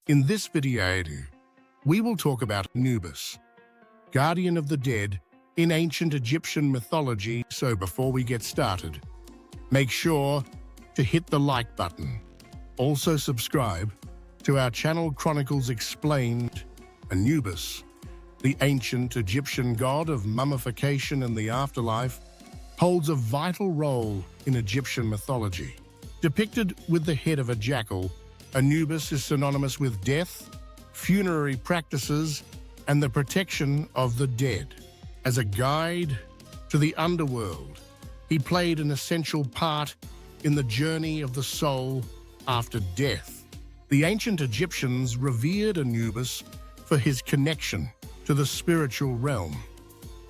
In this video, we will talk about Anubis, guardian of the dead in ancient Egyptian mythology. So before we get started, make sure to hit the like button. Also subscribe to our channel. Chronicles Explained. Anubis, the ancient Egyptian god of mummification and the afterlife, holds a vital role in Egyptian mythology. Depicted with the head of a jackal, Anubis is synonymous with death, funerary practices, and the protection of the dead. As a guide to the underworld, he played an essential part in the journey of the soul after death. The ancient Egyptians revered Anubis for his connection to the spiritual realm,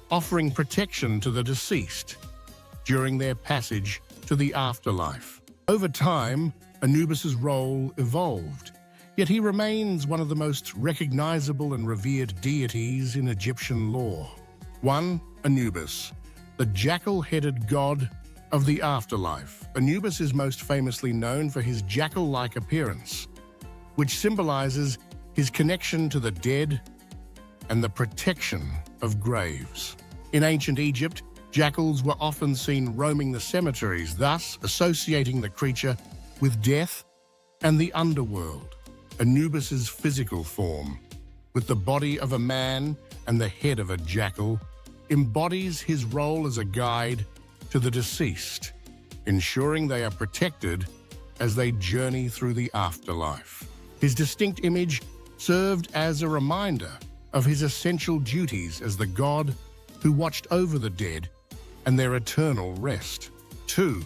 offering protection to the deceased during their passage to the afterlife. Over time, Anubis's role evolved, yet he remains one of the most recognizable and revered deities in Egyptian lore. 1. Anubis, the jackal-headed god of the afterlife. Anubis is most famously known for his jackal-like appearance, which symbolizes his connection to the dead and the protection of graves. In ancient Egypt, jackals were often seen roaming the cemeteries, thus associating the creature with death and the underworld. Anubis's physical form, with the body of a man and the head of a jackal, embodies his role as a guide to the deceased, ensuring they are protected as they journey through the afterlife. His distinct image served as a reminder of his essential duties as the god who watched over the dead and their eternal rest. 2.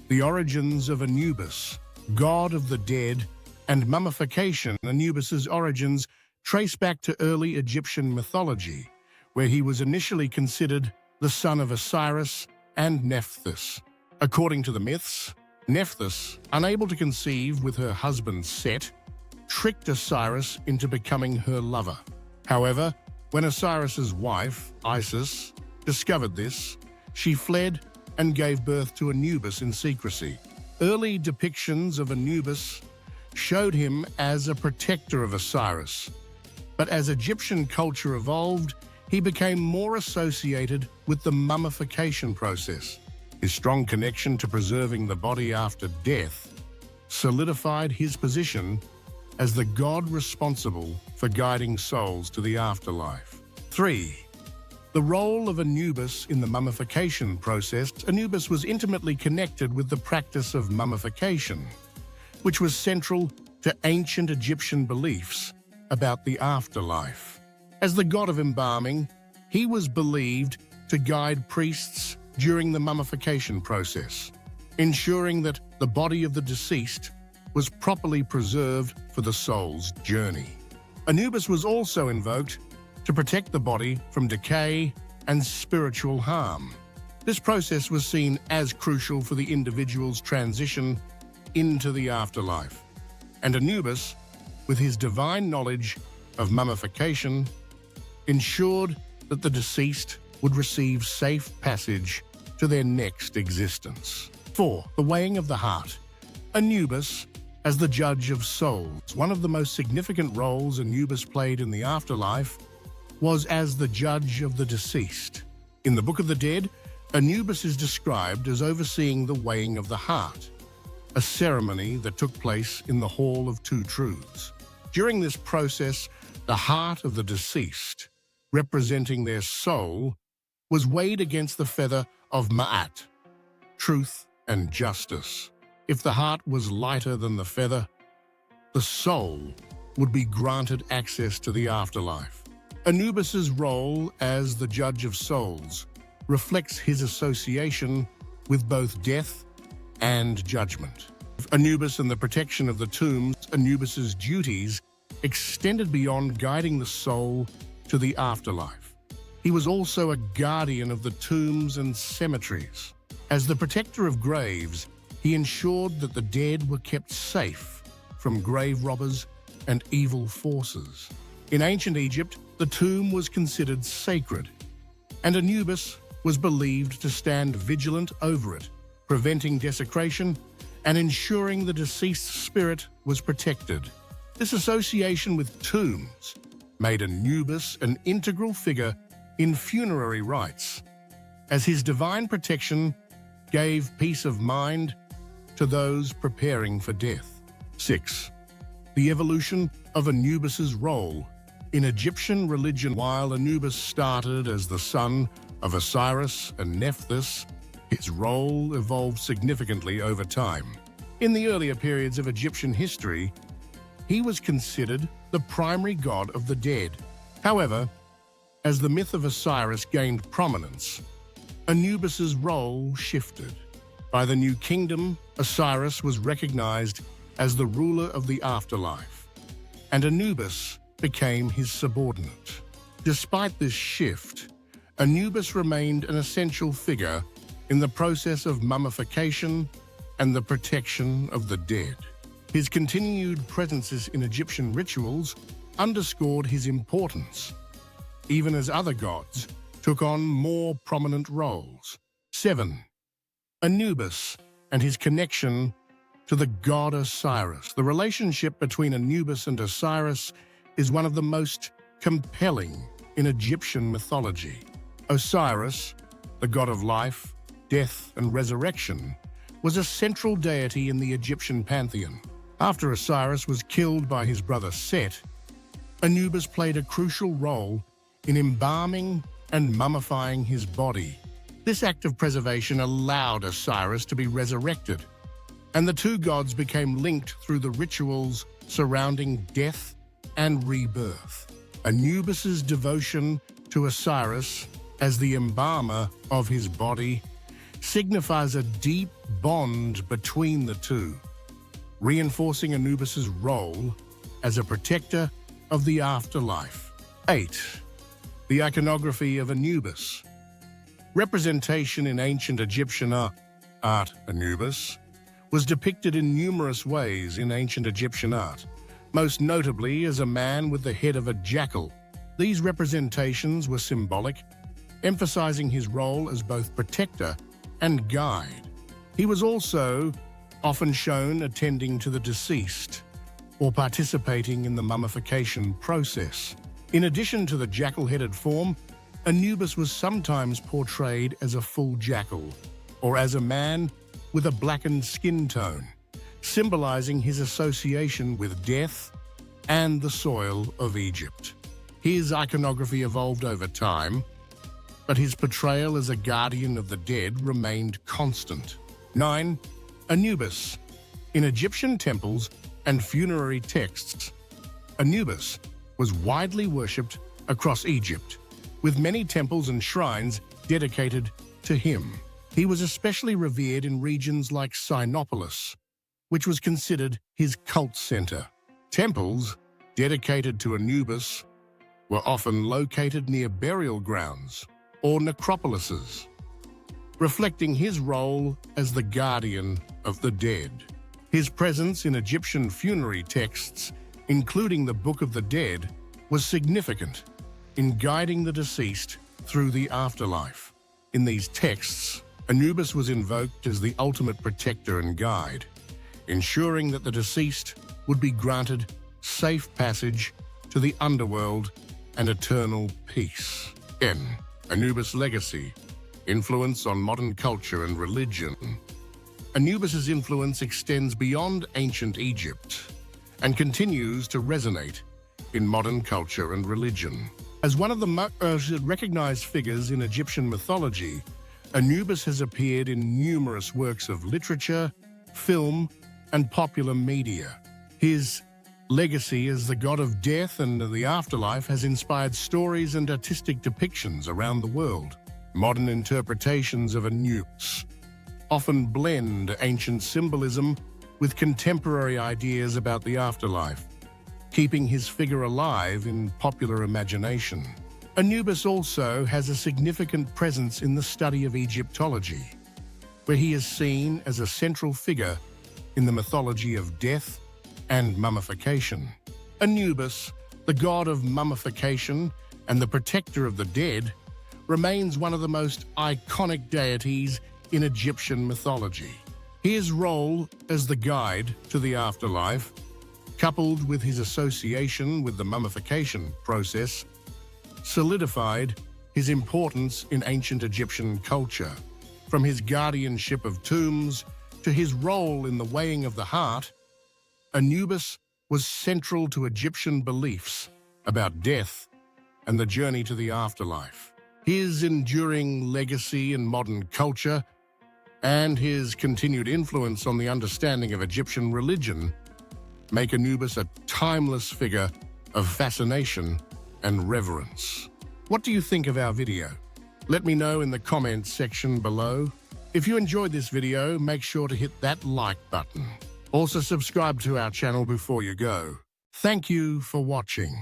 The origins of Anubis, god of the dead and mummification. Anubis's origins trace back to early Egyptian mythology, where he was initially considered the son of Osiris and Nephthys. According to the myths, Nephthys, unable to conceive with her husband Set, tricked Osiris into becoming her lover. However, when Osiris's wife, Isis, discovered this, she fled and gave birth to Anubis in secrecy. Early depictions of Anubis showed him as a protector of Osiris, but as Egyptian culture evolved, he became more associated with the mummification process. His strong connection to preserving the body after death solidified his position as the god responsible for guiding souls to the afterlife. 3. The role of Anubis in the mummification process. Anubis was intimately connected with the practice of mummification, which was central to ancient Egyptian beliefs about the afterlife. As the god of embalming, he was believed to guide priests during the mummification process, ensuring that the body of the deceased was properly preserved for the soul's journey. Anubis was also invoked to protect the body from decay and spiritual harm. This process was seen as crucial for the individual's transition into the afterlife, and Anubis, with his divine knowledge of mummification, ensured that the deceased would receive safe passage to their next existence. 4. The weighing of the heart. Anubis, as the judge of souls. One of the most significant roles Anubis played in the afterlife was as the judge of the deceased. In the Book of the Dead, Anubis is described as overseeing the weighing of the heart, a ceremony that took place in the Hall of Two Truths. During this process, the heart of the deceased, representing their soul, was weighed against the feather of Ma'at, truth and justice. If the heart was lighter than the feather, the soul would be granted access to the afterlife. Anubis's role as the judge of souls reflects his association with both death and judgment. Anubis and the protection of the tombs. Anubis's duties extended beyond guiding the soul to the afterlife. He was also a guardian of the tombs and cemeteries. As the protector of graves, he ensured that the dead were kept safe from grave robbers and evil forces. In ancient Egypt, the tomb was considered sacred, and Anubis was believed to stand vigilant over it, preventing desecration and ensuring the deceased's spirit was protected. This association with tombs made Anubis an integral figure in funerary rites, as his divine protection gave peace of mind to those preparing for death. 6. The evolution of Anubis's role in Egyptian religion. While Anubis started as the son of Osiris and Nephthys, his role evolved significantly over time. In the earlier periods of Egyptian history, he was considered the primary god of the dead. However, as the myth of Osiris gained prominence, Anubis's role shifted. By the New Kingdom, Osiris was recognized as the ruler of the afterlife, and Anubis became his subordinate. Despite this shift, Anubis remained an essential figure in the process of mummification and the protection of the dead. His continued presence in Egyptian rituals underscored his importance, even as other gods took on more prominent roles. 7. Anubis and his connection to the god Osiris. The relationship between Anubis and Osiris is one of the most compelling in Egyptian mythology. Osiris, the god of life, death, and resurrection, was a central deity in the Egyptian pantheon. After Osiris was killed by his brother Set, Anubis played a crucial role in embalming and mummifying his body. This act of preservation allowed Osiris to be resurrected, and the two gods became linked through the rituals surrounding death and rebirth. Anubis's devotion to Osiris as the embalmer of his body signifies a deep bond between the two, reinforcing Anubis's role as a protector of the afterlife. 8. The iconography of Anubis. Representation in ancient Egyptian art. Anubis was depicted in numerous ways in ancient Egyptian art, most notably as a man with the head of a jackal. These representations were symbolic, emphasizing his role as both protector and guide. He was also often shown attending to the deceased or participating in the mummification process. In addition to the jackal-headed form, Anubis was sometimes portrayed as a full jackal or as a man with a blackened skin tone, symbolizing his association with death and the soil of Egypt. His iconography evolved over time, but his portrayal as a guardian of the dead remained constant. 9. Anubis. In Egyptian temples and funerary texts, Anubis was widely worshipped across Egypt, with many temples and shrines dedicated to him. He was especially revered in regions like Sinopolis, which was considered his cult center. Temples dedicated to Anubis were often located near burial grounds or necropolises, reflecting his role as the guardian of the dead. His presence in Egyptian funerary texts, including the Book of the Dead, was significant in guiding the deceased through the afterlife. In these texts, Anubis was invoked as the ultimate protector and guide, ensuring that the deceased would be granted safe passage to the underworld and eternal peace. 10. Anubis' legacy. Influence on modern culture and religion. Anubis's influence extends beyond ancient Egypt and continues to resonate in modern culture and religion. As one of the most recognized figures in Egyptian mythology, Anubis has appeared in numerous works of literature, film, and popular media. His legacy as the god of death and the afterlife has inspired stories and artistic depictions around the world. Modern interpretations of Anubis often blend ancient symbolism with contemporary ideas about the afterlife, keeping his figure alive in popular imagination. Anubis also has a significant presence in the study of Egyptology, where he is seen as a central figure in the mythology of death and mummification. Anubis, the god of mummification and the protector of the dead, remains one of the most iconic deities in Egyptian mythology. His role as the guide to the afterlife coupled with his association with the mummification process, solidified his importance in ancient Egyptian culture. From his guardianship of tombs to his role in the weighing of the heart, Anubis was central to Egyptian beliefs about death and the journey to the afterlife. His enduring legacy in modern culture and his continued influence on the understanding of Egyptian religion make Anubis a timeless figure of fascination and reverence. What do you think of our video? Let me know in the comments section below. If you enjoyed this video, make sure to hit that like button. Also subscribe to our channel before you go. Thank you for watching.